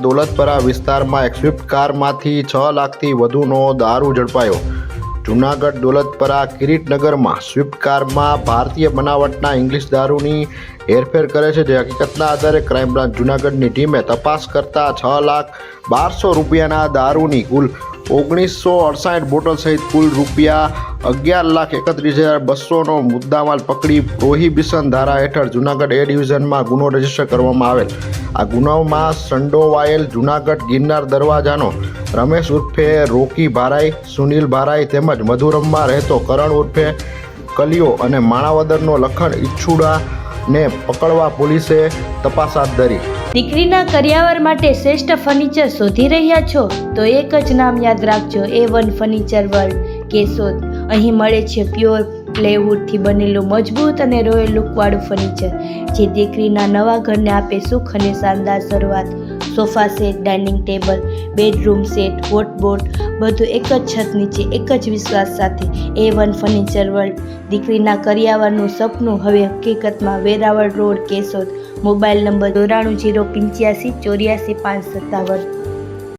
દોલતપરા વિસ્તારમાં એક સ્વિફ્ટ કારમાંથી 6 લાખથી વધુનો દારૂ ઝડપાયો। જૂનાગઢ દોલતપરા કિરીટનગરમાં સ્વિફ્ટ કારમાં ભારતીય બનાવટના ઇંગ્લિશ દારૂની હેરફેર કરે છે, જે હકીકતના આધારે ક્રાઇમ બ્રાન્ચ જૂનાગઢની ટીમે તપાસ કરતા 6,12,00,000 રૂપિયાના દારૂની કુલ 1968 બોટલ સહિત કુલ રૂપિયા 11,31,200નો મુદ્દામાલ પકડી પ્રોહિબિશન ધારા હેઠળ જૂનાગઢ એ ડિવિઝનમાં ગુનો રજીસ્ટર કરવામાં આવેલ। આ ગુનામાં સંડોવાયેલ જૂનાગઢ ગિરનાર દરવાજાનો રમેશ ઉર્ફે રોકી ભારાઈ, સુનિલ ભારાઈ તેમજ મધુરમમાં રહેતો કરણ ઉર્ફે કલિયો અને માણાવદરનો લખન ઈચ્છુડાને પકડવા પોલીસે તપાસ હાથ ધરી। દીકરીના કરિયાવર માટે શ્રેષ્ઠ ફર્નિચર શોધી રહ્યા છો તો એક જ નામ યાદ રાખજો, A1 ફર્નિચર વર્લ્ડ કેશોદ। અહીં મળે છે પ્યોર પ્લેવુડથી બનેલું મજબૂત અને રોયલ લુકવાળું ફર્નિચર, જે દીકરીના નવા ઘરને આપે સુખ અને શાનદાર શરૂઆત। Sofa set, dining table, bedroom set, વોટબોર્ડ બધું એક જ છત નીચે એક જ વિશ્વાસ સાથે A1 ફર્નિચર વર્લ્ડ। દીકરીના કરિયાવરનું સપનું હવે હકીકતમાં। Veraval road, Keshod. Mobile number 94 085 84 557।